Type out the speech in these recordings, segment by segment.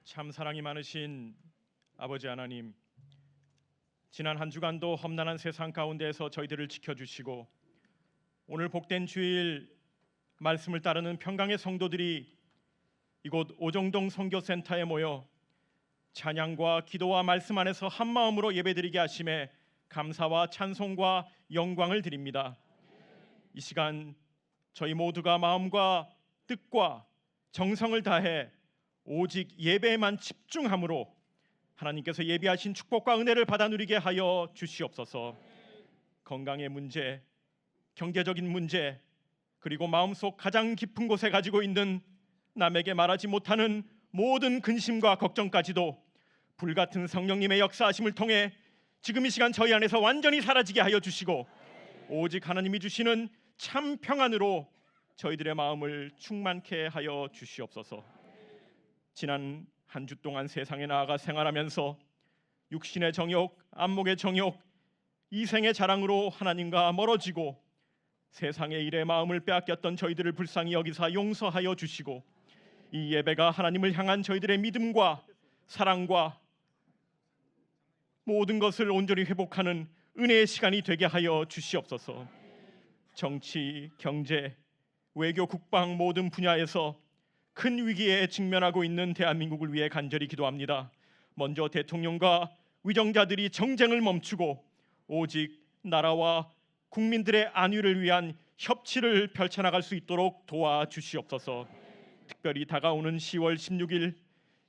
참 사랑이 많으신 아버지 하나님, 지난 한 주간도 험난한 세상 가운데에서 저희들을 지켜주시고 오늘 복된 주일 말씀을 따르는 평강의 성도들이 이곳 오정동 선교센터에 모여 찬양과 기도와 말씀 안에서 한 마음으로 예배드리게 하심에 감사와 찬송과 영광을 드립니다. 이 시간 저희 모두가 마음과 뜻과 정성을 다해 오직 예배에만 집중함으로 하나님께서 예비하신 축복과 은혜를 받아 누리게 하여 주시옵소서. 건강의 문제, 경제적인 문제, 그리고 마음속 가장 깊은 곳에 가지고 있는 남에게 말하지 못하는 모든 근심과 걱정까지도 불같은 성령님의 역사하심을 통해 지금 이 시간 저희 안에서 완전히 사라지게 하여 주시고 오직 하나님이 주시는 참 평안으로 저희들의 마음을 충만케 하여 주시옵소서. 지난 한 주 동안 세상에 나아가 생활하면서 육신의 정욕, 안목의 정욕, 이생의 자랑으로 하나님과 멀어지고 세상의 일에 마음을 빼앗겼던 저희들을 불쌍히 여기사 용서하여 주시고 이 예배가 하나님을 향한 저희들의 믿음과 사랑과 모든 것을 온전히 회복하는 은혜의 시간이 되게 하여 주시옵소서. 정치, 경제, 외교, 국방 모든 분야에서 큰 위기에 직면하고 있는 대한민국을 위해 간절히 기도합니다. 먼저 대통령과 위정자들이 정쟁을 멈추고 오직 나라와 국민들의 안위를 위한 협치를 펼쳐나갈 수 있도록 도와주시옵소서. 특별히 다가오는 10월 16일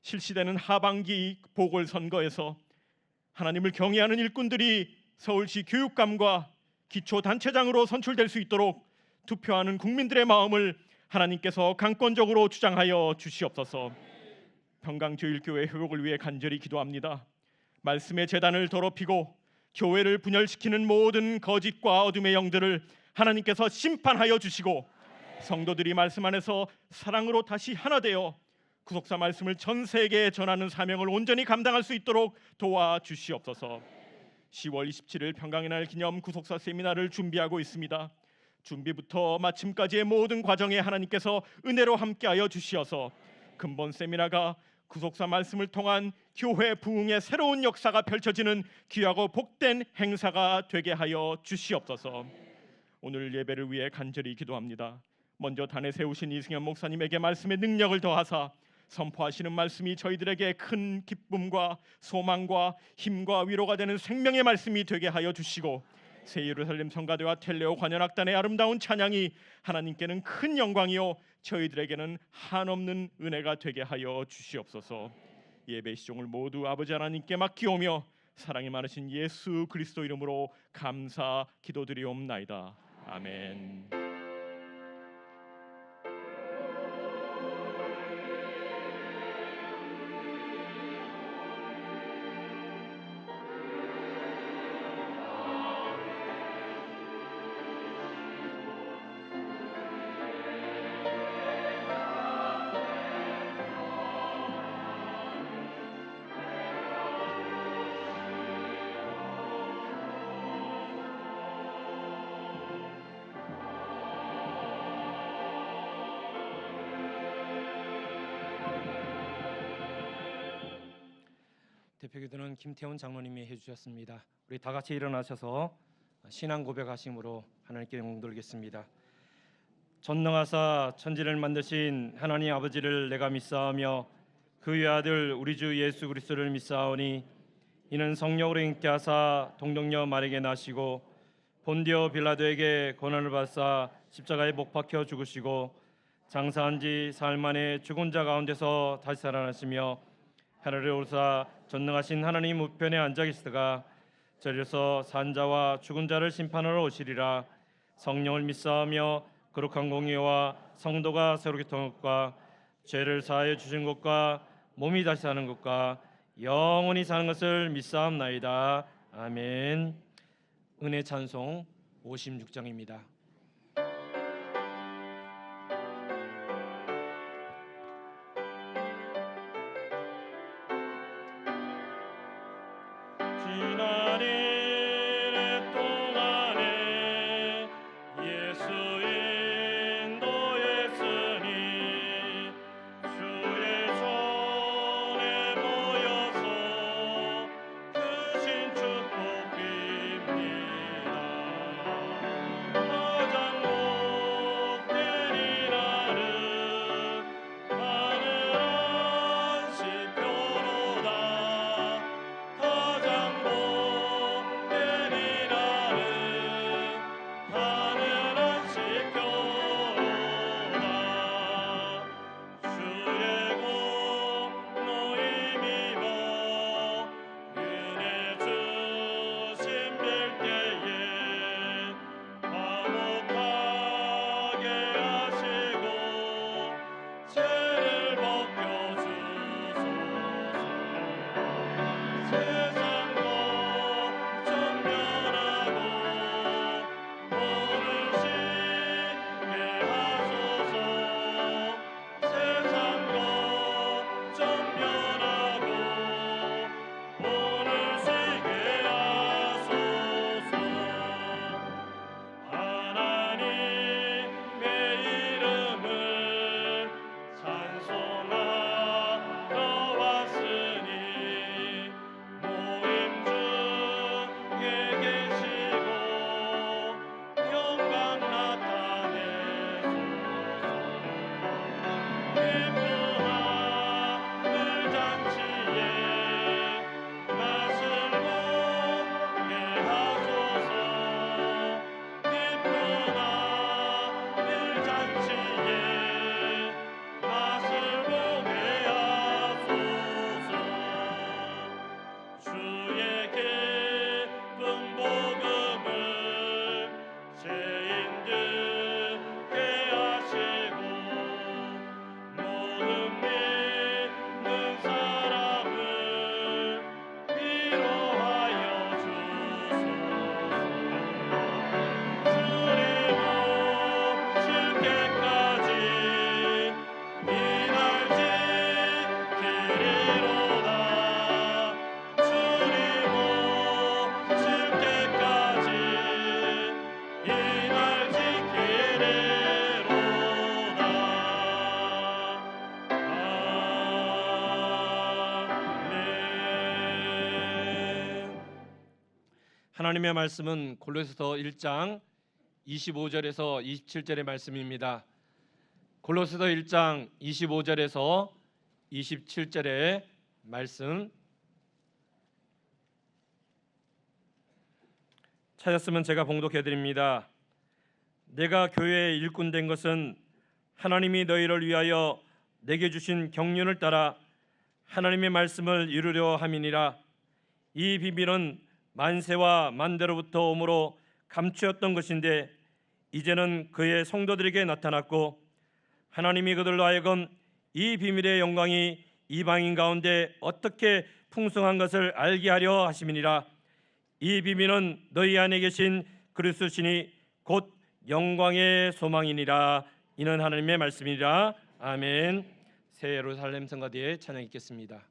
실시되는 하반기 보궐선거에서 하나님을 경외하는 일꾼들이 서울시 교육감과 기초단체장으로 선출될 수 있도록 투표하는 국민들의 마음을 하나님께서 강권적으로 주장하여 주시옵소서. 평강제일교회 회복을 위해 간절히 기도합니다. 말씀의 제단을 더럽히고 교회를 분열시키는 모든 거짓과 어둠의 영들을 하나님께서 심판하여 주시고 성도들이 말씀 안에서 사랑으로 다시 하나 되어 구속사 말씀을 전 세계에 전하는 사명을 온전히 감당할 수 있도록 도와주시옵소서. 10월 27일 평강의 날 기념 구속사 세미나를 준비하고 있습니다. 준비부터 마침까지의 모든 과정에 하나님께서 은혜로 함께하여 주시어서 근본 세미나가 구속사 말씀을 통한 교회 부흥의 새로운 역사가 펼쳐지는 귀하고 복된 행사가 되게 하여 주시옵소서. 오늘 예배를 위해 간절히 기도합니다. 먼저 단에 세우신 이승현 목사님에게 말씀의 능력을 더하사 선포하시는 말씀이 저희들에게 큰 기쁨과 소망과 힘과 위로가 되는 생명의 말씀이 되게 하여 주시고 새 예루살렘 성가대와 텔레오 관현악단의 아름다운 찬양이 하나님께는 큰 영광이요 저희들에게는 한없는 은혜가 되게 하여 주시옵소서. 예배 시종을 모두 아버지 하나님께 맡기오며 사랑이 많으신 예수 그리스도 이름으로 감사 기도드리옵나이다. 아멘. 대표기도는 김태훈 장로님이 해주셨습니다. 우리 다 같이 일어나셔서 신앙 고백하심으로 하나님께 영광 돌리겠습니다. 전능하사 천지를 만드신 하나님 아버지를 내가 믿사오며 그의 아들 우리 주 예수 그리스도를 믿사오니 이는 성령으로 인께 하사 동정녀 마리아에게 나시고 본디오 빌라도에게 고난을 받사 십자가에 못 박혀 죽으시고 장사한 지 사흘 만에 죽은 자 가운데서 다시 살아나시며 하늘에 오르사 전능하신 하나님 우편에 앉아 계시다가 저리서 산 자와 죽은 자를 심판하러 오시리라. 성령을 믿사오며 거룩한 공의와 성도가 새롭게 통한 것과 죄를 사하여 주신 것과 몸이 다시 사는 것과 영원히 사는 것을 믿사옵나이다. 아멘. 은혜 찬송 56장입니다. 지난 일의 동안에 예수 인도했으니 주의 손에 세상도 전멸하고 오늘 쉬게 하소서. 세상도 전멸하고 오늘 쉬게 하소서. 하나님의 이름을 찬송하러 왔으니 모임 중에 계시고 영광 나타내소서. 기쁜 하늘 잔치에 맛을 보게 하소서. 기쁜 하늘 잔치에 맛을 보게 하소서. 주의 기쁜 복음을 죄인들께 하시고 모든 믿는 사람을 위로하여 주소서. 주님 오실 때까지 이 날 지키리로다. 주님 오실 때까지 이 날 지키리로다. 아멘. 하나님의 말씀은 골로새서 1장 25절에서 27절의 말씀입니다. 골로새서 1장 25절에서 27절의 말씀 찾았으면 제가 봉독해 드립니다. 내가 교회의 일꾼 된 것은 하나님이 너희를 위하여 내게 주신 경륜을 따라 하나님의 말씀을 이루려 함이니라. 이 비밀은 만세와 만대로부터 오므로 감추었던 것인데 이제는 그의 성도들에게 나타났고 하나님이 그들로 하여금 이 비밀의 영광이 이방인 가운데 어떻게 풍성한 것을 알게 하려 하심이니라. 이 비밀은 너희 안에 계신 그리스도시니 곧 영광의 소망이니라. 이는 하나님의 말씀이니라. 아멘. 새 예루살렘 성가대에 찬양 있겠습니다.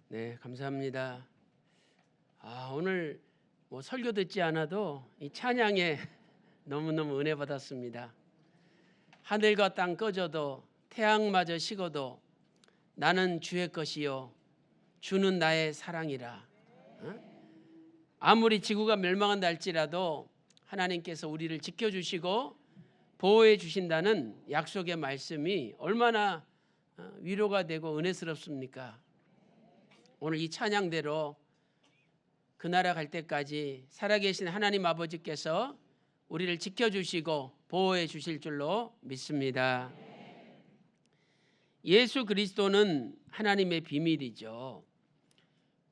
네, 감사합니다. 오늘 설교 듣지 않아도 이 찬양에 너무너무 은혜 받았습니다. 하늘과 땅 꺼져도 태양마저 식어도 나는 주의 것이요 주는 나의 사랑이라. 아무리 지구가 멸망한다 할지라도 하나님께서 우리를 지켜주시고 보호해 주신다는 약속의 말씀이 얼마나 위로가 되고 은혜스럽습니까? 오늘 이 찬양대로 그 나라 갈 때까지 살아계신 하나님 아버지께서 우리를 지켜주시고 보호해 주실 줄로 믿습니다. 예수 그리스도는 하나님의 비밀이죠.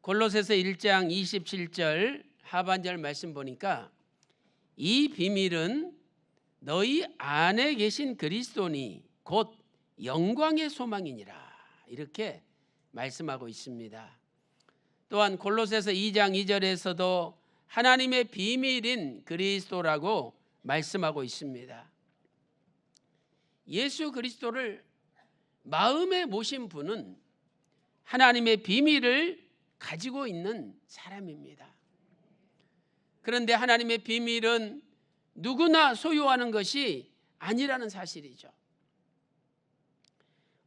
골로새서 1장 27절 하반절 말씀 보니까 이 비밀은 너희 안에 계신 그리스도니 곧 영광의 소망이니라 이렇게 말씀하고 있습니다. 또한 골로새서 2장 2절에서도 하나님의 비밀인 그리스도라고 말씀하고 있습니다. 예수 그리스도를 마음에 모신 분은 하나님의 비밀을 가지고 있는 사람입니다. 그런데 하나님의 비밀은 누구나 소유하는 것이 아니라는 사실이죠.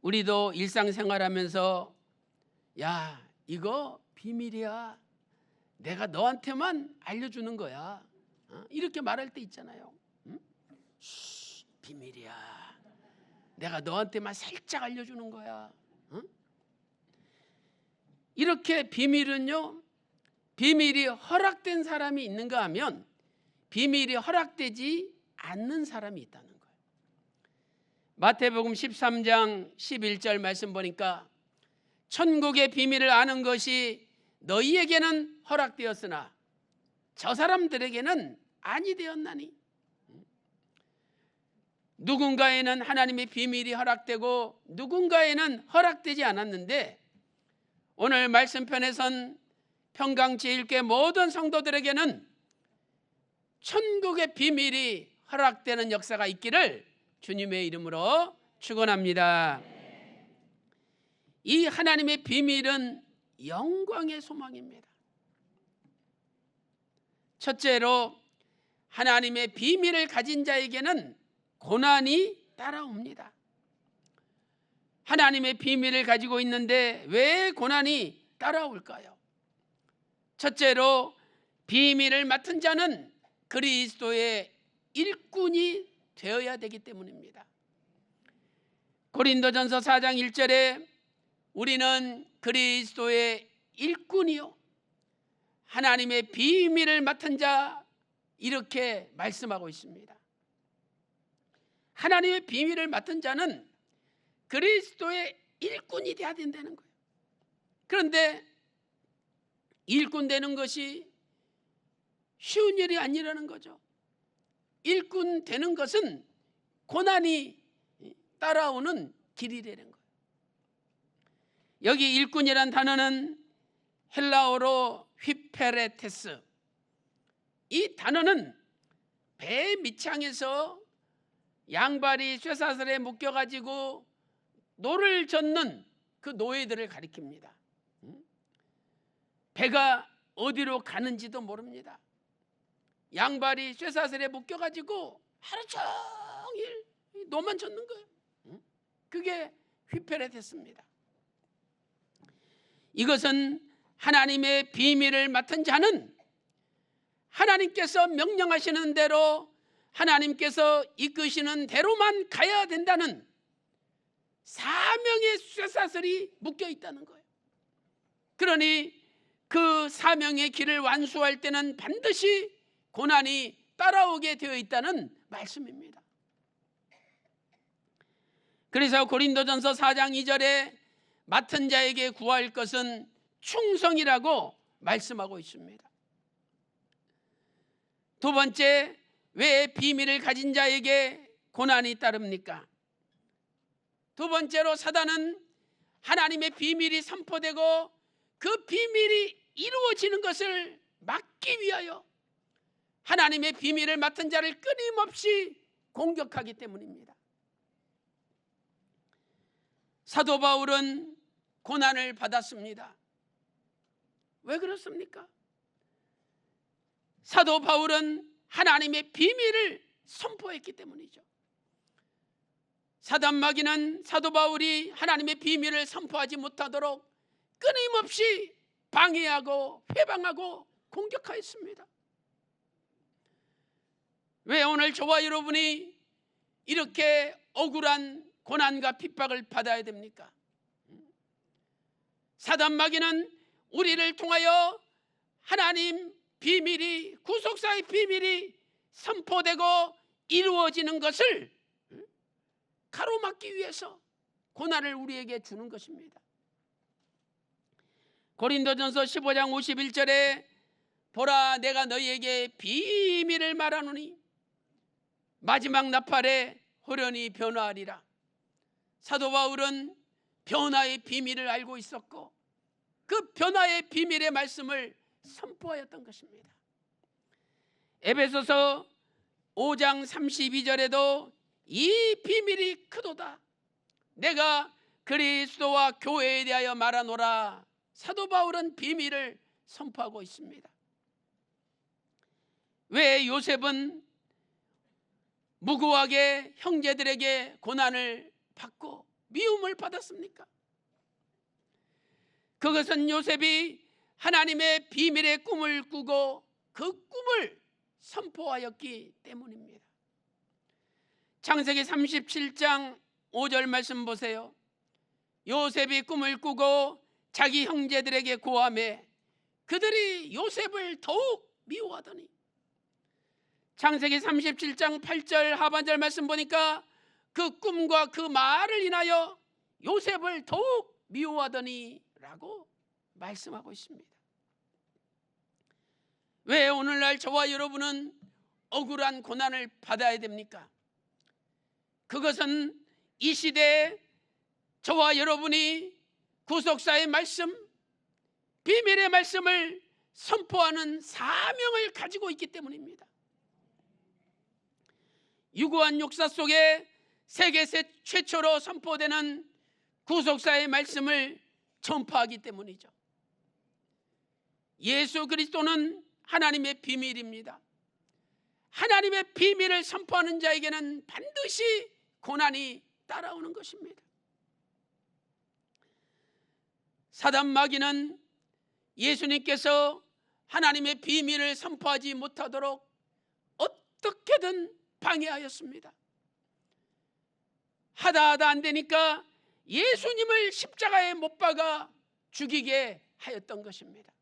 우리도 일상생활하면서 야, 이거 비밀이야. 내가 너한테만 알려주는 거야. 이렇게 말할 때 있잖아요. 비밀이야. 내가 너한테만 살짝 알려주는 거야. 이렇게 비밀은요, 비밀이 허락된 사람이 있는가 하면 비밀이 허락되지 않는 사람이 있다는 거예요. 마태복음 13장 11절 말씀 보니까 천국의 비밀을 아는 것이 너희에게는 허락되었으나 저 사람들에게는 아니 되었나니. 누군가에는 하나님의 비밀이 허락되고 누군가에는 허락되지 않았는데 오늘 말씀편에선 평강제일교회 모든 성도들에게는 천국의 비밀이 허락되는 역사가 있기를 주님의 이름으로 축원합니다. 이 하나님의 비밀은 영광의 소망입니다. 첫째로 하나님의 비밀을 가진 자에게는 고난이 따라옵니다. 하나님의 비밀을 가지고 있는데 왜 고난이 따라올까요? 첫째로 비밀을 맡은 자는 그리스도의 일꾼이 되어야 되기 때문입니다. 고린도전서 4장 1절에 우리는 그리스도의 일꾼이요 하나님의 비밀을 맡은 자 이렇게 말씀하고 있습니다. 하나님의 비밀을 맡은 자는 그리스도의 일꾼이 되어야 된다는 거예요. 그런데 일꾼 되는 것이 쉬운 일이 아니라는 거죠. 일꾼 되는 것은 고난이 따라오는 길이라는 거예요. 여기 일꾼이란 단어는 헬라어로 휘페레테스. 이 단어는 배 밑창에서 양발이 쇠사슬에 묶여가지고 노를 젓는 그 노예들을 가리킵니다. 배가 어디로 가는지도 모릅니다. 양발이 쇠사슬에 묶여가지고 하루 종일 노만 젓는 거예요. 그게 휘페레테스입니다. 이것은 하나님의 비밀을 맡은 자는 하나님께서 명령하시는 대로 하나님께서 이끄시는 대로만 가야 된다는 사명의 쇠사슬이 묶여 있다는 거예요. 그러니 그 사명의 길을 완수할 때는 반드시 고난이 따라오게 되어 있다는 말씀입니다. 그래서 고린도전서 4장 2절에 맡은 자에게 구할 것은 충성이라고 말씀하고 있습니다. 두 번째, 왜 비밀을 가진 자에게 고난이 따릅니까? 두 번째로 사단은 하나님의 비밀이 선포되고 그 비밀이 이루어지는 것을 막기 위하여 하나님의 비밀을 맡은 자를 끊임없이 공격하기 때문입니다. 사도 바울은 고난을 받았습니다. 왜 그렇습니까? 사도 바울은 하나님의 비밀을 선포했기 때문이죠. 사단 마귀는 사도 바울이 하나님의 비밀을 선포하지 못하도록 끊임없이 방해하고 회방하고 공격하였습니다. 왜 오늘 저와 여러분이 이렇게 억울한 고난과 핍박을 받아야 됩니까? 사단 마귀는 우리를 통하여 하나님 비밀이, 구속사의 비밀이 선포되고 이루어지는 것을 가로막기 위해서 고난을 우리에게 주는 것입니다. 고린도전서 15장 51절에 보라, 내가 너희에게 비밀을 말하노니 마지막 나팔에 호련히 변화하리라. 사도 바울은 변화의 비밀을 알고 있었고 그 변화의 비밀의 말씀을 선포하였던 것입니다. 에베소서 5장 32절에도 이 비밀이 크도다. 내가 그리스도와 교회에 대하여 말하노라. 사도 바울은 비밀을 선포하고 있습니다. 왜 요셉은 무고하게 형제들에게 고난을 받고 미움을 받았습니까? 그것은 요셉이 하나님의 비밀의 꿈을 꾸고 그 꿈을 선포하였기 때문입니다. 창세기 37장 5절 말씀 보세요. 요셉이 꿈을 꾸고 자기 형제들에게 고하매 그들이 요셉을 더욱 미워하더니, 창세기 37장 8절 하반절 말씀 보니까 그 꿈과 그 말을 인하여 요셉을 더욱 미워하더니 라고 말씀하고 있습니다. 왜 오늘날 저와 여러분은 억울한 고난을 받아야 됩니까? 그것은 이 시대에 저와 여러분이 구속사의 말씀, 비밀의 말씀을 선포하는 사명을 가지고 있기 때문입니다. 유구한 역사 속에 세계 최초로 선포되는 구속사의 말씀을 전파하기 때문이죠. 예수 그리스도는 하나님의 비밀입니다. 하나님의 비밀을 선포하는 자에게는 반드시 고난이 따라오는 것입니다. 사단 마귀는 예수님께서 하나님의 비밀을 선포하지 못하도록 어떻게든 방해하였습니다. 하다 안 되니까 예수님을 십자가에 못 박아 죽이게 하였던 것입니다.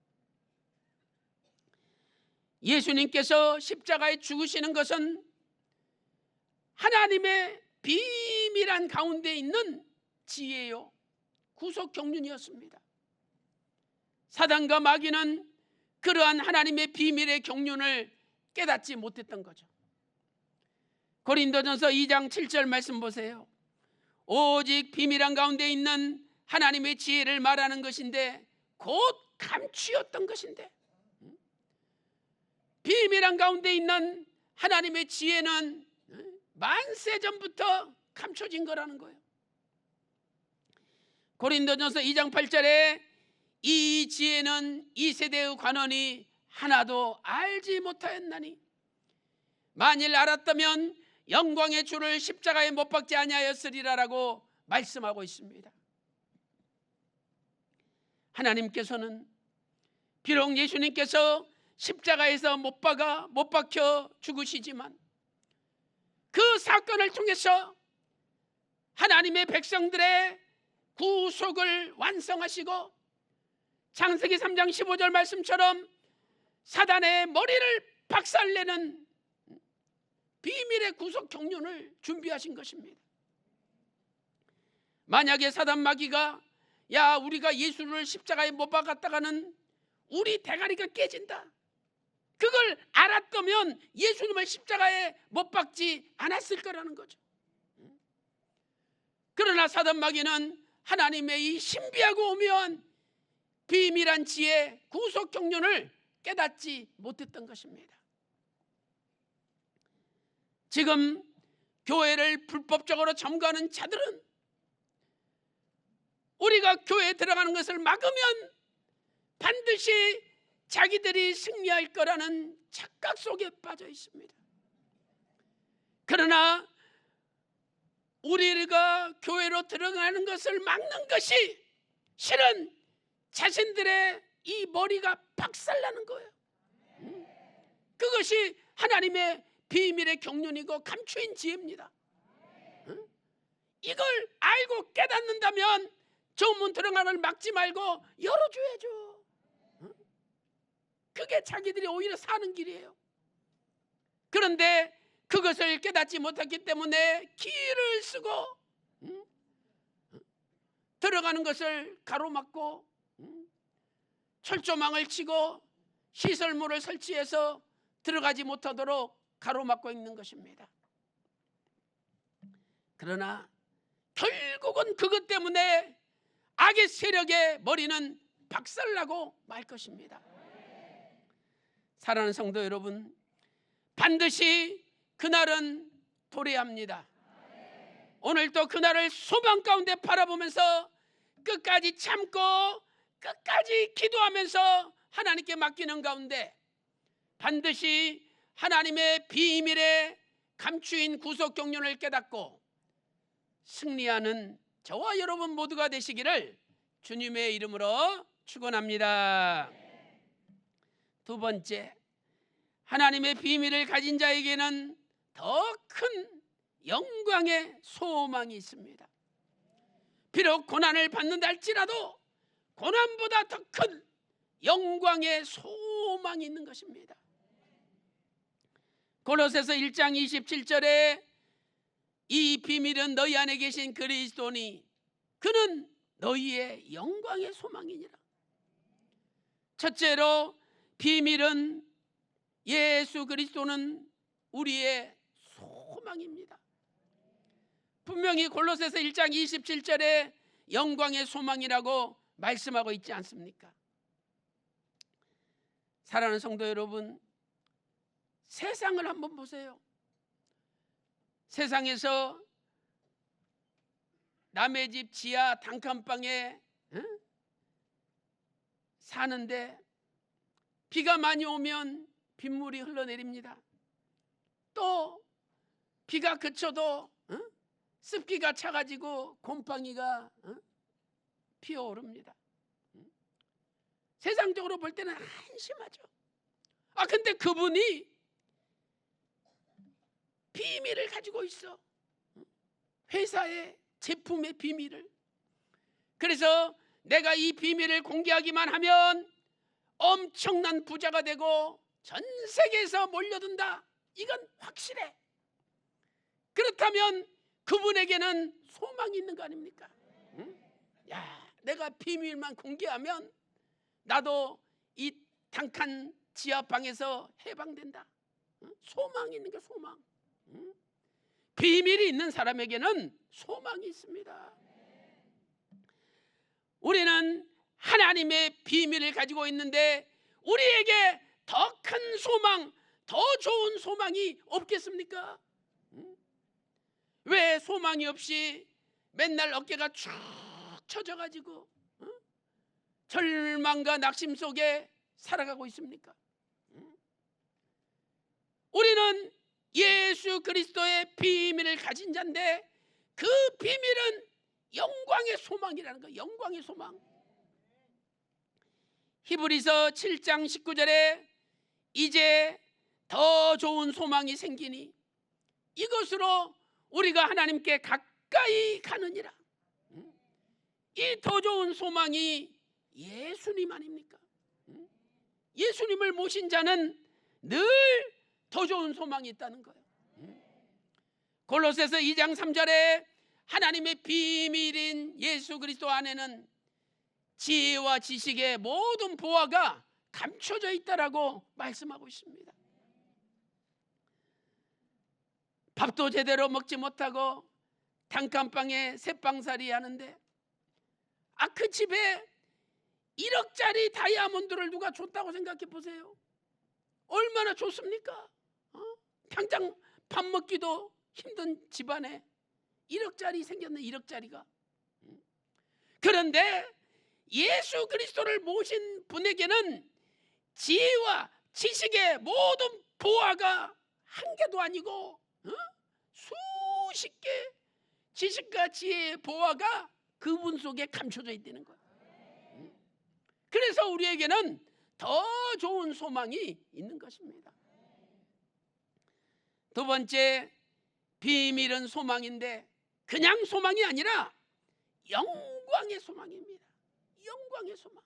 예수님께서 십자가에 죽으시는 것은 하나님의 비밀한 가운데 있는 지혜요, 구속 경륜이었습니다. 사단과 마귀는 그러한 하나님의 비밀의 경륜을 깨닫지 못했던 거죠. 고린도전서 2장 7절 말씀 보세요. 오직 비밀한 가운데 있는 하나님의 지혜를 말하는 것인데 곧 감추었던 것인데, 비밀한 가운데 있는 하나님의 지혜는 만세 전부터 감춰진 거라는 거예요. 고린도전서 2장 8절에 이 지혜는 이 세대의 관원이 하나도 알지 못하였나니 만일 알았다면 영광의 주를 십자가에 못 박지 아니하였으리라라고 말씀하고 있습니다. 하나님께서는 비록 예수님께서 십자가에서 못 박혀 죽으시지만 그 사건을 통해서 하나님의 백성들의 구속을 완성하시고 창세기 3장 15절 말씀처럼 사단의 머리를 박살내는 비밀의 구속 경륜을 준비하신 것입니다. 만약에 사단 마귀가 야, 우리가 예수를 십자가에 못 박았다가는 우리 대가리가 깨진다, 그걸 알았다면 예수님을 십자가에 못 박지 않았을 거라는 거죠. 그러나 사단 마귀는 하나님의 이 신비하고 오묘한 비밀한 지혜, 구속 경륜을 깨닫지 못했던 것입니다. 지금 교회를 불법적으로 점거하는 자들은 우리가 교회에 들어가는 것을 막으면 반드시 자기들이 승리할 거라는 착각 속에 빠져 있습니다. 그러나 우리가 교회로 들어가는 것을 막는 것이 실은 자신들의 이 머리가 박살나는 거예요. 그것이 하나님의 비밀의 경륜이고 감추인 지혜입니다. 이걸 알고 깨닫는다면 정문 들어가는 걸 막지 말고 열어줘야죠. 그게 자기들이 오히려 사는 길이에요. 그런데 그것을 깨닫지 못했기 때문에 기회를 쓰고 들어가는 것을 가로막고 철조망을 치고 시설물을 설치해서 들어가지 못하도록 가로막고 있는 것입니다. 그러나 결국은 그것 때문에 악의 세력의 머리는 박살나고 말 것입니다. 사랑하는 성도 여러분, 반드시 그날은 도래합니다. 오늘도 그날을 소망 가운데 바라보면서 끝까지 참고 끝까지 기도하면서 하나님께 맡기는 가운데 반드시 하나님의 비밀의 감추인 구속 경륜을 깨닫고 승리하는 저와 여러분 모두가 되시기를 주님의 이름으로 축원합니다. 두 번째, 하나님의 비밀을 가진 자에게는 더 큰 영광의 소망이 있습니다. 비록 고난을 받는다 할지라도 고난보다 더 큰 영광의 소망이 있는 것입니다. 골로새서 1장 27절에 이 비밀은 너희 안에 계신 그리스도니 그는 너희의 영광의 소망이니라. 첫째로 비밀은 예수 그리스도는 우리의 소망입니다. 분명히 골로새서 1장 27절에 영광의 소망이라고 말씀하고 있지 않습니까? 사랑하는 성도 여러분, 세상을 한번 보세요. 세상에서 남의 집 지하 단칸방에 사는데 비가 많이 오면 빗물이 흘러내립니다. 또 비가 그쳐도 습기가 차가지고 곰팡이가 피어오릅니다. 세상적으로 볼 때는 한심하죠. 근데 그분이 비밀을 가지고 있어. 회사의 제품의 비밀을. 그래서 내가 이 비밀을 공개하기만 하면 엄청난 부자가 되고 전 세계에서 몰려든다. 이건 확실해. 그렇다면 그분에게는 소망이 있는 거 아닙니까? 야, 내가 비밀만 공개하면 나도 이 단칸 지하방에서 해방된다. 소망이 있는 게 소망. 비밀이 있는 사람에게는 소망이 있습니다. 우리는 하나님의 비밀을 가지고 있는데 우리에게 더 큰 소망, 더 좋은 소망이 없겠습니까? 왜 소망이 없이 맨날 어깨가 축 처져가지고 절망과 낙심 속에 살아가고 있습니까? 우리는 예수 그리스도의 비밀을 가진 자인데 그 비밀은 영광의 소망이라는 거예요. 영광의 소망. 히브리서 7장 19절에 이제 더 좋은 소망이 생기니 이것으로 우리가 하나님께 가까이 가느니라. 이 더 좋은 소망이 예수님 아닙니까? 예수님을 모신 자는 늘 더 좋은 소망이 있다는 거예요. 골로새서 2장 3절에 하나님의 비밀인 예수 그리스도 안에는 지혜와 지식의 모든 보화가 감춰져 있다라고 말씀하고 있습니다. 밥도 제대로 먹지 못하고 단칸방에 새빵살이 하는데 그 집에 1억짜리 다이아몬드를 누가 줬다고 생각해 보세요. 얼마나 좋습니까? 당장 밥 먹기도 힘든 집안에 1억짜리 생겼네. 1억짜리가. 그런데 예수 그리스도를 모신 분에게는 지혜와 지식의 모든 보화가 한 개도 아니고 수십 개 지식과 지혜의 보화가 그분 속에 감춰져 있다는 거예요. 그래서 우리에게는 더 좋은 소망이 있는 것입니다. 두 번째, 비밀은 소망인데 그냥 소망이 아니라 영광의 소망입니다. 영광의 소망.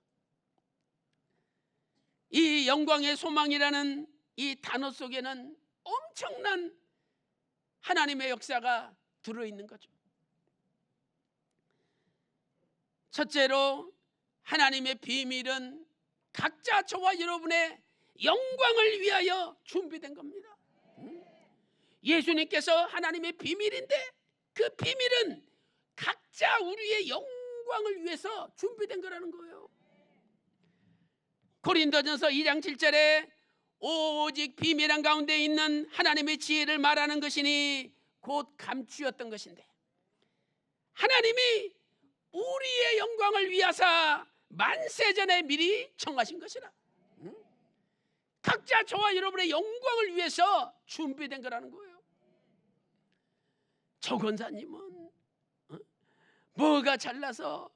이 영광의 소망이라는 이 단어 속에는 엄청난 하나님의 역사가 들어있는 거죠. 첫째로 하나님의 비밀은 각자 저와 여러분의 영광을 위하여 준비된 겁니다. 예수님께서 하나님의 비밀인데 그 비밀은 각자 우리의 영광을 위해서 준비된 거라는 거예요. 고린도전서 2장 7절에 오직 비밀한 가운데 있는 하나님의 지혜를 말하는 것이니 곧 감추었던 것인데, 하나님이 우리의 영광을 위하사 만세전에 미리 정하신 것이라. 각자 저와 여러분의 영광을 위해서 준비된 거라는 거예요. 조 권사님은 뭐가 잘나서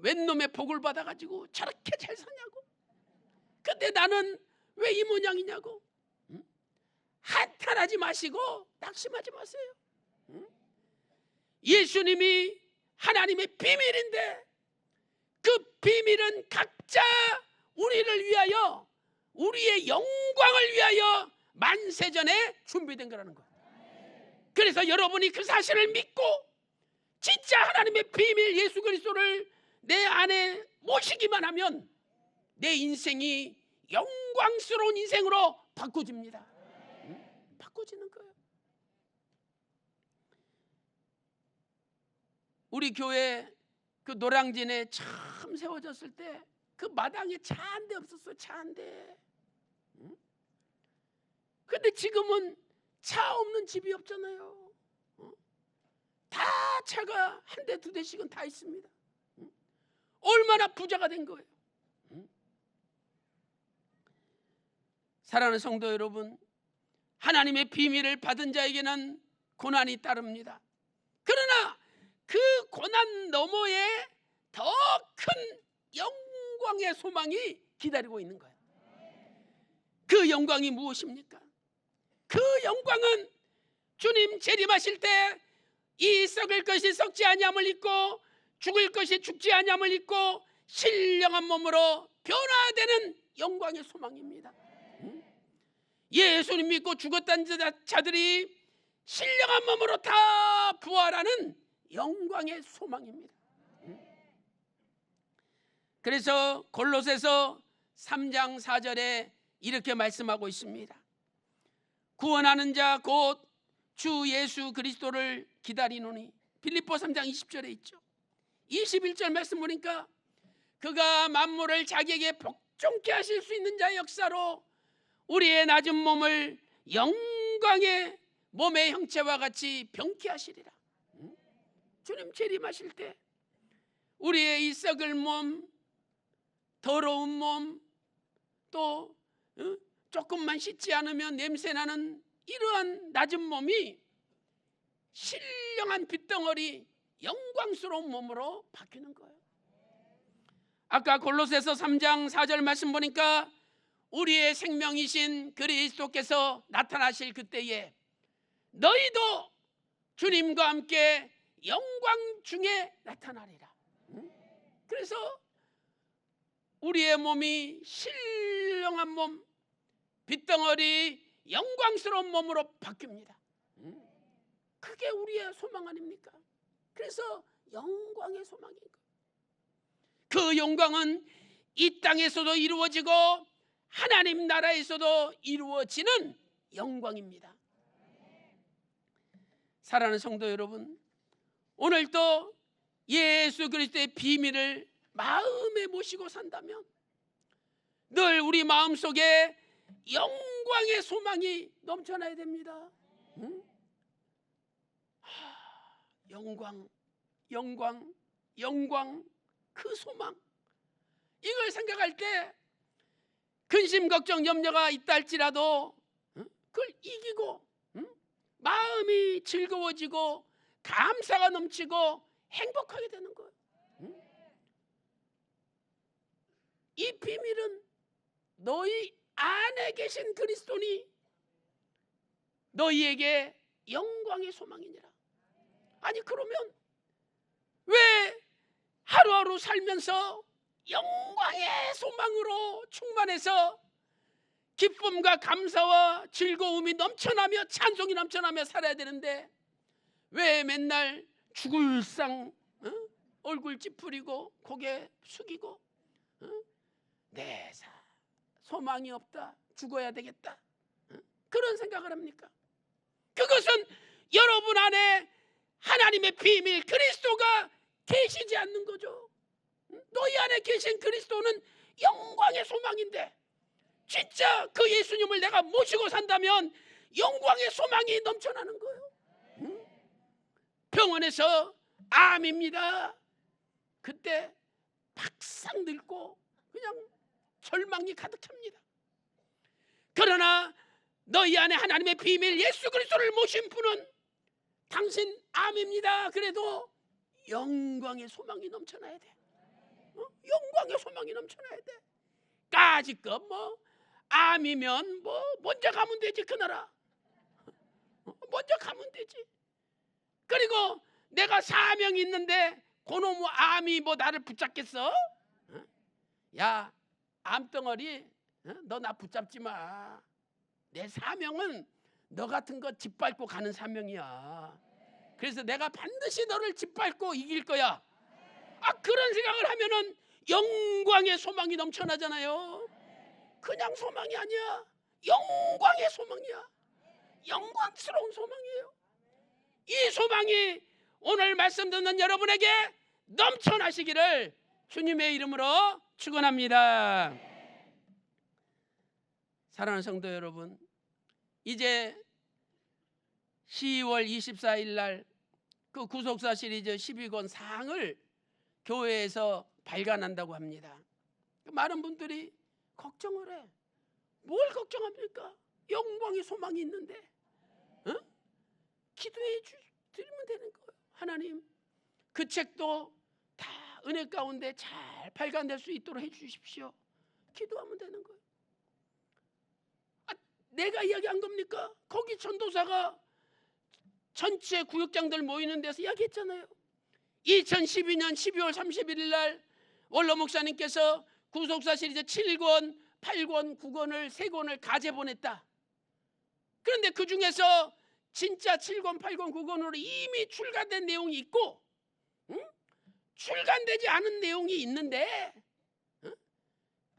웬 놈의 복을 받아가지고 저렇게 잘 사냐고. 근데 나는 왜 이 모양이냐고. 한탄하지 마시고 낙심하지 마세요. 예수님이 하나님의 비밀인데 그 비밀은 각자 우리를 위하여, 우리의 영광을 위하여 만세전에 준비된 거라는 거예요. 그래서 여러분이 그 사실을 믿고 진짜 하나님의 비밀 예수 그리스도를 내 안에 모시기만 하면 내 인생이 영광스러운 인생으로 바꿔집니다. 바꿔지는 거예요. 우리 교회 그 노량진에 처음 세워졌을 때 그 마당에 차 한 대 없었어요. 차 한 대. 근데 지금은 차 없는 집이 없잖아요. 다 차가 한 대, 두 대씩은 다 있습니다. 얼마나 부자가 된 거예요. 사랑하는 성도 여러분, 하나님의 비밀을 받은 자에게는 고난이 따릅니다. 그러나 그 고난 너머에 더 큰 영광의 소망이 기다리고 있는 거예요. 그 영광이 무엇입니까? 그 영광은 주님 재림하실 때 이 썩을 것이 썩지 아니함을 입고 죽을 것이 죽지 아니함을 입고 신령한 몸으로 변화되는 영광의 소망입니다. 예수님 믿고 죽었다는 자들이 신령한 몸으로 다 부활하는 영광의 소망입니다. 그래서 골로새서 3장 4절에 이렇게 말씀하고 있습니다. 구원하는 자 곧 주 예수 그리스도를 기다리노니. 빌립보 3장 20절에 있죠. 21절 말씀 보니까 그가 만물을 자기에게 복종케 하실 수 있는 자의 역사로 우리의 낮은 몸을 영광의 몸의 형체와 같이 병케 하시리라. 주님 재림하실 때 우리의 이 썩을 몸, 더러운 몸, 또 조금만 씻지 않으면 냄새나는 이러한 낮은 몸이 신령한 핏덩어리 영광스러운 몸으로 바뀌는 거예요. 아까 골로새서 3장 4절 말씀 보니까 우리의 생명이신 그리스도께서 나타나실 그때에 너희도 주님과 함께 영광 중에 나타나리라. 그래서 우리의 몸이 신령한 몸, 빗덩어리 영광스러운 몸으로 바뀝니다. 그게 우리의 소망 아닙니까? 그래서 영광의 소망인 거예요. 그 영광은 이 땅에서도 이루어지고 하나님 나라에서도 이루어지는 영광입니다. 사랑하는 성도 여러분, 오늘도 예수 그리스도의 비밀을 마음에 모시고 산다면 늘 우리 마음속에 영광의 소망이 넘쳐나야 됩니다. 영광, 영광, 영광, 그 소망, 이걸 생각할 때 근심 걱정 염려가 있다 할지라도 그걸 이기고 마음이 즐거워지고 감사가 넘치고 행복하게 되는 거예요. 이 비밀은 너희 안에 계신 그리스도니 너희에게 영광의 소망이니라. 아니 그러면 왜 하루하루 살면서 영광의 소망으로 충만해서 기쁨과 감사와 즐거움이 넘쳐나며 찬송이 넘쳐나며 살아야 되는데 왜 맨날 죽을상 얼굴 찌푸리고 고개 숙이고 내 소망이 없다, 죽어야 되겠다, 그런 생각을 합니까? 그것은 여러분 안에 하나님의 비밀 그리스도가 계시지 않는 거죠. 너희 안에 계신 그리스도는 영광의 소망인데 진짜 그 예수님을 내가 모시고 산다면 영광의 소망이 넘쳐나는 거예요. 병원에서 암입니다. 그때 박상 늙고 그냥 절망이 가득 찹니다. 그러나 너희 안에 하나님의 비밀 예수 그리스도를 모신 분은 당신 암입니다. 그래도 영광의 소망이 넘쳐나야 돼. 영광의 소망이 넘쳐나야 돼. 까짓것 뭐 암이면 뭐 먼저 가면 되지. 그 나라 먼저 가면 되지. 그리고 내가 사명이 있는데 그놈의 암이 뭐 나를 붙잡겠어? 야 암덩어리, 너 나 붙잡지 마. 내 사명은 너 같은 거 짓밟고 가는 사명이야. 그래서 내가 반드시 너를 짓밟고 이길 거야. 그런 생각을 하면은 영광의 소망이 넘쳐나잖아요. 그냥 소망이 아니야. 영광의 소망이야. 영광스러운 소망이에요. 이 소망이 오늘 말씀 듣는 여러분에게 넘쳐나시기를 주님의 이름으로 축원합니다. 사랑하는 성도 여러분, 이제 10월 24일 날 그 구속사 시리즈 12권 상을 교회에서 발간한다고 합니다. 많은 분들이 걱정을 해. 뭘 걱정합니까? 영광의 소망이 있는데 기도해 드리면 되는 거예요. 하나님 그 책도 다 은혜 가운데 잘 발간될 수 있도록 해주십시오. 기도하면 되는 거예요. 내가 이야기한 겁니까? 거기 전도사가 전체 구역장들 모이는 데서 이야기했잖아요. 2012년 12월 31일 날 원로 목사님께서 구속사 시리즈 7권, 8권, 9권을 3권을 가제 보냈다. 그런데 그 중에서 진짜 7권, 8권, 9권으로 이미 출간된 내용이 있고 출간되지 않은 내용이 있는데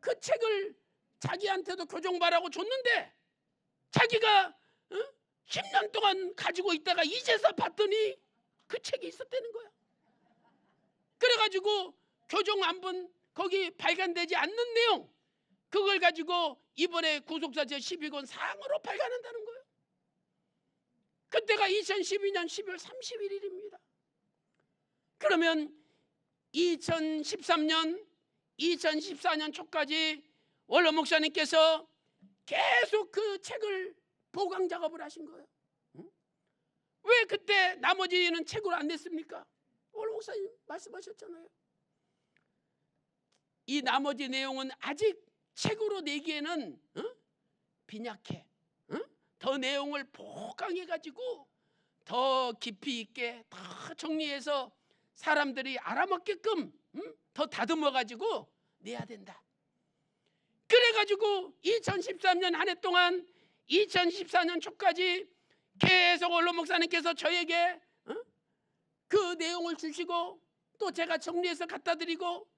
그 책을 자기한테도 교정바라고 줬는데 자기가 10년 동안 가지고 있다가 이제서 봤더니 그 책이 있었다는 거야. 그래가지고 교정 안 본 거기 발간되지 않는 내용 그걸 가지고 이번에 구속사 제12권 상으로 발간한다는 거예요. 그때가 2012년 12월 31일입니다. 그러면 2013년 2014년 초까지 원로 목사님께서 계속 그 책을 보강 작업을 하신 거예요. 왜 그때 나머지는 책으로 안 냈습니까? 원로 목사님 말씀하셨잖아요. 이 나머지 내용은 아직 책으로 내기에는 빈약해. 더 내용을 보강해가지고 더 깊이 있게 더 정리해서 사람들이 알아먹게끔 더 다듬어가지고 내야 된다. 그래가지고 2013년 한 해 동안 2014년 초까지 계속 원로 목사님께서 저에게 그 내용을 주시고 또 제가 정리해서 갖다 드리고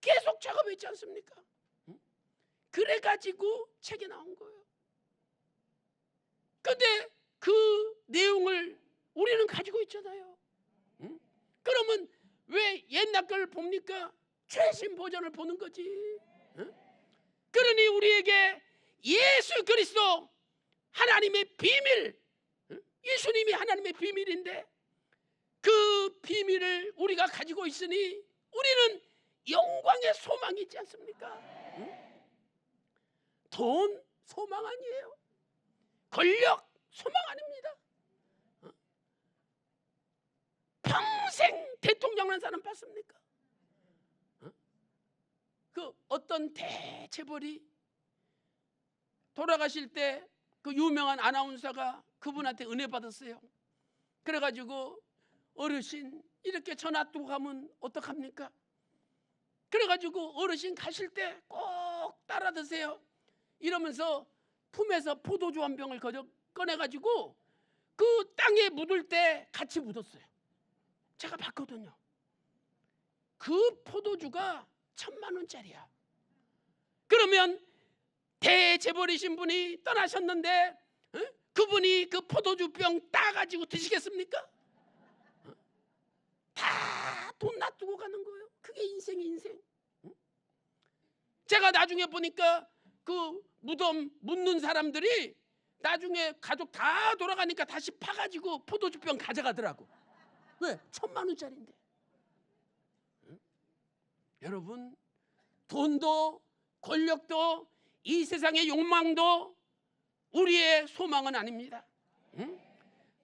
계속 작업했지 않습니까? 그래가지고 책이 나온 거예요. 근데 그 내용을 우리는 가지고 있잖아요. 그러면 왜 옛날 걸 봅니까? 최신 버전을 보는 거지. 그러니 우리에게 예수 그리스도 하나님의 비밀, 예수님이 하나님의 비밀인데 그 비밀을 우리가 가지고 있으니 우리는 영광의 소망이 있지 않습니까? 응? 돈 소망 아니에요. 권력 소망 아닙니다. 평생 대통령 한 사람 봤습니까? 그 어떤 대체벌이 돌아가실 때 그 유명한 아나운서가 그분한테 은혜 받았어요. 그래가지고 어르신 이렇게 전화 두고 가면 어떡합니까? 그래가지고 어르신 가실 때 꼭 따라 드세요 이러면서 품에서 포도주 한 병을 꺼내가지고 그 땅에 묻을 때 같이 묻었어요. 제가 봤거든요. 그 포도주가 1,000,000원짜리야. 그러면 대재벌이신 분이 떠나셨는데 그분이 그 포도주병 따가지고 드시겠습니까? 다 돈 놔두고 가는 거예요. 그게 인생이 인생. 제가 나중에 보니까 그 무덤 묻는 사람들이 나중에 가족 다 돌아가니까 다시 파가지고 포도주병 가져가더라고. 왜? 1,000,000원짜리인데. 여러분, 돈도 권력도 이 세상의 욕망도 우리의 소망은 아닙니다.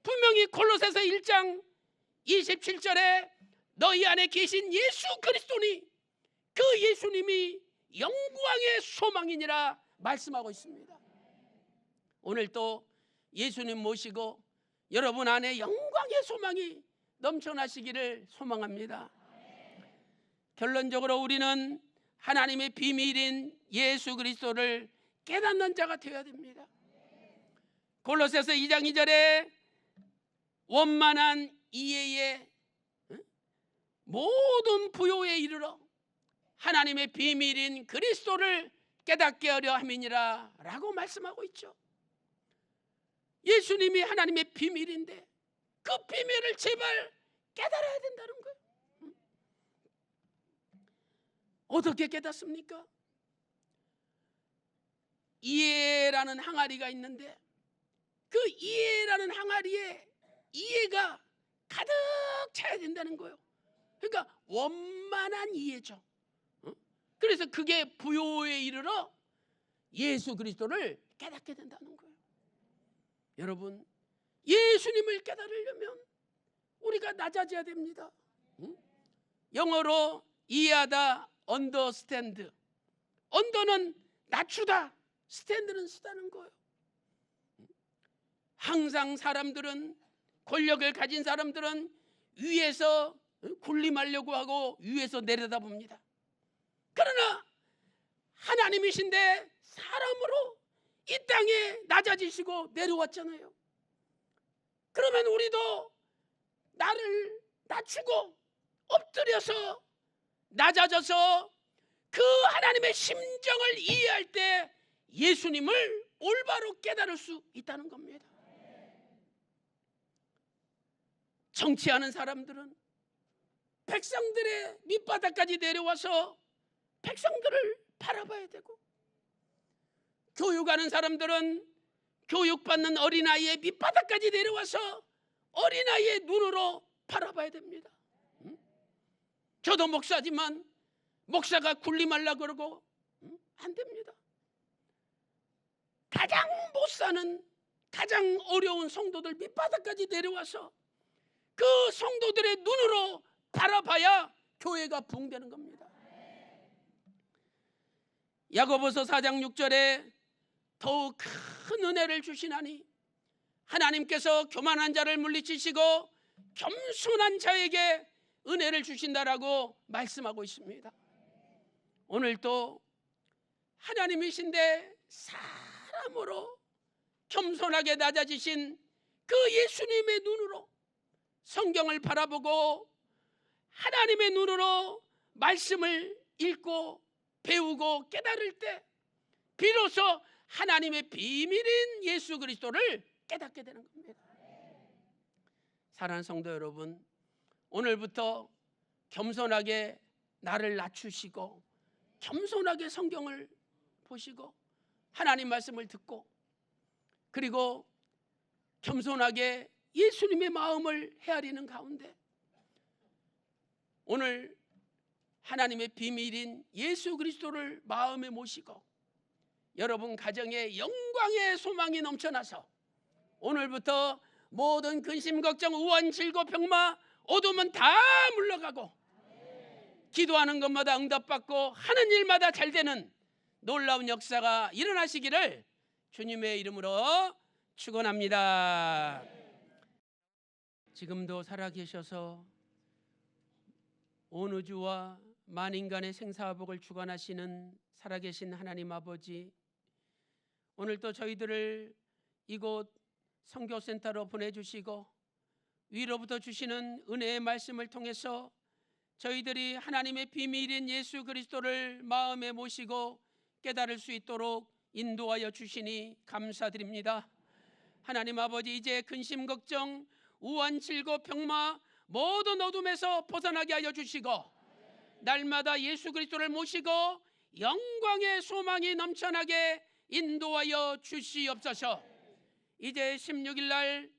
분명히 골로새서 1장 27절에 너희 안에 계신 예수 그리스도니 그 예수님이 영광의 소망이니라 말씀하고 있습니다. 오늘 또 예수님 모시고 여러분 안에 영광의 소망이 넘쳐나시기를 소망합니다. 결론적으로 우리는 하나님의 비밀인 예수 그리스도를 깨닫는 자가 되어야 됩니다. 골로새서 2장 2절에 원만한 이해에 모든 부요에 이르러 하나님의 비밀인 그리스도를 깨닫게 하려 함이니라 라고 말씀하고 있죠. 예수님이 하나님의 비밀인데 그 비밀을 제발 깨달아야 된다는 거예요. 어떻게 깨닫습니까? 이해라는 항아리가 있는데 그 이해라는 항아리에 이해가 가득 차야 된다는 거예요. 그러니까 원만한 이해죠. 그래서 그게 부요에 이르러 예수 그리스도를 깨닫게 된다는 거예요. 여러분, 예수님을 깨달으려면 우리가 낮아져야 됩니다. 영어로 이해하다, understand. under는 낮추다, stand는 쓰다는 거예요. 항상 사람들은, 권력을 가진 사람들은 위에서 군림하려고 하고 위에서 내려다봅니다. 그러나 하나님이신데 사람으로 이 땅에 낮아지시고 내려왔잖아요. 그러면 우리도 나를 낮추고 엎드려서 낮아져서 그 하나님의 심정을 이해할 때 예수님을 올바로 깨달을 수 있다는 겁니다. 정치하는 사람들은 백성들의 밑바닥까지 내려와서 백성들을 바라봐야 되고, 교육하는 사람들은 교육받는 어린아이의 밑바닥까지 내려와서 어린아이의 눈으로 바라봐야 됩니다. 저도 목사지만 목사가 군림하려고 그러고 안 됩니다. 가장 못 사는 가장 어려운 성도들 밑바닥까지 내려와서 그 성도들의 눈으로 바라봐야 교회가 부흥되는 겁니다. 야고보서 4장 6절에 더욱 큰 은혜를 주시나니 하나님께서 교만한 자를 물리치시고 겸손한 자에게 은혜를 주신다라고 말씀하고 있습니다. 오늘도 하나님이신데 사람으로 겸손하게 낮아지신 그 예수님의 눈으로 성경을 바라보고 하나님의 눈으로 말씀을 읽고 배우고 깨달을 때 비로소 하나님의 비밀인 예수 그리스도를 깨닫게 되는 겁니다. 사랑하는 성도 여러분, 오늘부터 겸손하게 나를 낮추시고 겸손하게 성경을 보시고 하나님 말씀을 듣고 그리고 겸손하게 예수님의 마음을 헤아리는 가운데 오늘 하나님의 비밀인 예수 그리스도를 마음에 모시고 여러분 가정에 영광의 소망이 넘쳐나서 오늘부터 모든 근심 걱정 우환 질고 병마 어둠은 다 물러가고 기도하는 것마다 응답받고 하는 일마다 잘되는 놀라운 역사가 일어나시기를 주님의 이름으로 축원합니다. 지금도 살아계셔서 온 우주와 만인간의 생사화복을 주관하시는 살아계신 하나님 아버지, 오늘도 저희들을 이곳 선교센터로 보내주시고 위로부터 주시는 은혜의 말씀을 통해서 저희들이 하나님의 비밀인 예수 그리스도를 마음에 모시고 깨달을 수 있도록 인도하여 주시니 감사드립니다. 하나님 아버지, 이제 근심 걱정 우환 질고 병마 모든 어둠에서 벗어나게 하여 주시고 날마다 예수 그리스도를 모시고 영광의 소망이 넘쳐나게 인도하여 주시옵소서. 이제 16일 날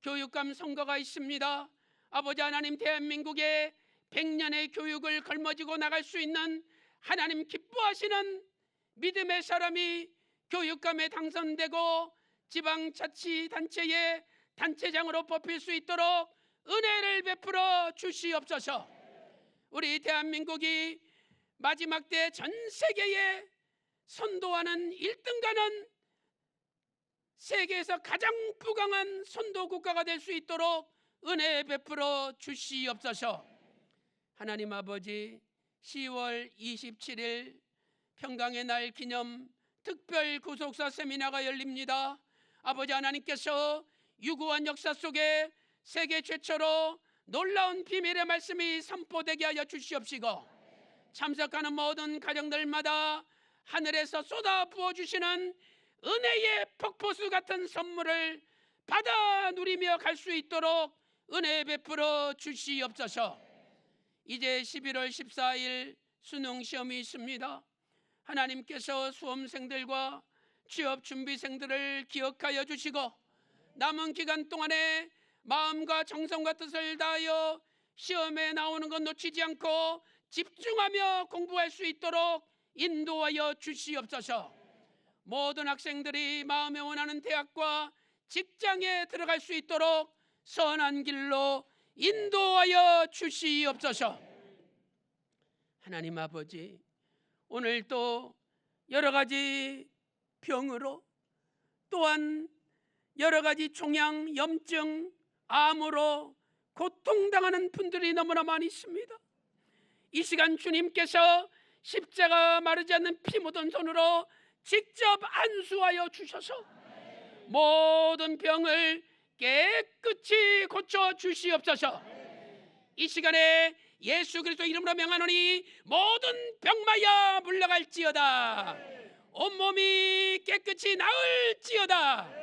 교육감 선거가 있습니다. 아버지 하나님, 대한민국의 100년의 교육을 걸머쥐고 나갈 수 있는 하나님 기뻐하시는 믿음의 사람이 교육감에 당선되고 지방자치단체의 단체장으로 뽑힐 수 있도록 은혜를 베풀어 주시옵소서. 우리 대한민국이 마지막 때 전 세계에 선도하는 1등가는 세계에서 가장 부강한 선도 국가가 될 수 있도록 은혜 베풀어 주시옵소서. 하나님 아버지, 10월 27일 평강의 날 기념 특별 구속사 세미나가 열립니다. 아버지 하나님께서 유구한 역사 속에 세계 최초로 놀라운 비밀의 말씀이 선포되게 하여 주시옵시고 참석하는 모든 가정들마다 하늘에서 쏟아 부어주시는 은혜의 폭포수 같은 선물을 받아 누리며 갈 수 있도록 은혜 베풀어 주시옵소서. 이제 11월 14일 수능 시험이 있습니다. 하나님께서 수험생들과 취업 준비생들을 기억하여 주시고 남은 기간 동안에 마음과 정성과 뜻을 다하여 시험에 나오는 것 놓치지 않고 집중하며 공부할 수 있도록 인도하여 주시옵소서. 모든 학생들이 마음에 원하는 대학과 직장에 들어갈 수 있도록 선한 길로 인도하여 주시옵소서. 하나님 아버지, 오늘 또 여러 가지 병으로 또한 여러 가지 종양, 염증, 암으로 고통당하는 분들이 너무나 많이 있습니다. 이 시간 주님께서 십자가 마르지 않는 피 묻은 손으로 직접 안수하여 주셔서 모든 병을 깨끗이 고쳐 주시옵소서. 이 시간에 예수 그리스도 이름으로 명하노니 모든 병마야 물러갈지어다. 온몸이 깨끗이 나을지어다.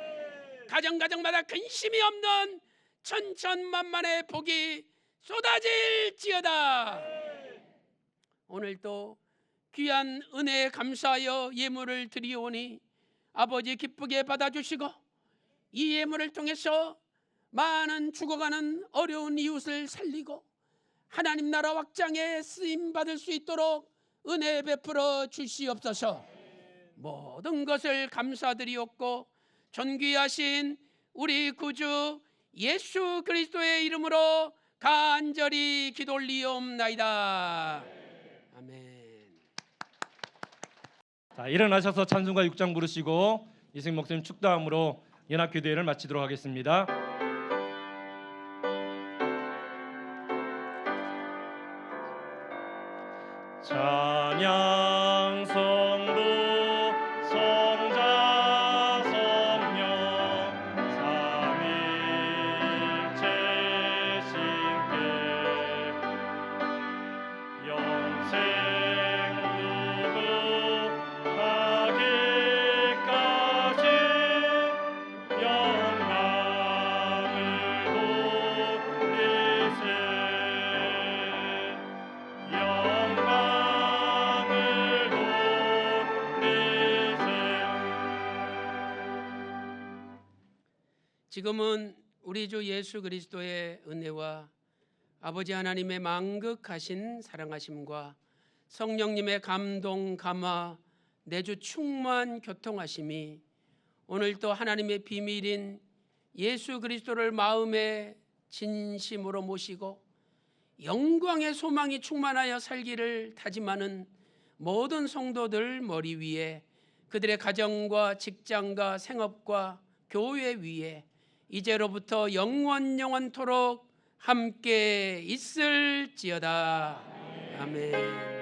가정가정마다 근심이 없는 천천만만의 복이 쏟아질지어다. 오늘도 귀한 은혜에 감사하여 예물을 드리오니 아버지 기쁘게 받아주시고 이 예물을 통해서 많은 죽어가는 어려운 이웃을 살리고 하나님 나라 확장에 쓰임받을 수 있도록 은혜 베풀어 주시옵소서. 모든 것을 감사드리옵고 존귀하신 우리 구주 예수 그리스도의 이름으로 간절히 기도 올리옵나이다. 아멘. 자, 일어나셔서 찬송가 6장 부르시고 이승 목사님 축도함으로 연합기도회를 마치도록 하겠습니다. 찬양 성부 성자 성령 삼위일체 신께 영생 누구하기까지 영광을 돌리세 지금은 우리 주 예수 그리스도의 은혜와 아버지 하나님의 만극하신 사랑하심과 성령님의 감동 감화 내주 충만 교통하심이 오늘 또 하나님의 비밀인 예수 그리스도를 마음에 진심으로 모시고 영광의 소망이 충만하여 살기를 다짐하는 모든 성도들 머리 위에, 그들의 가정과 직장과 생업과 교회 위에 이제로부터 영원토록 함께 있을지어다. 아멘.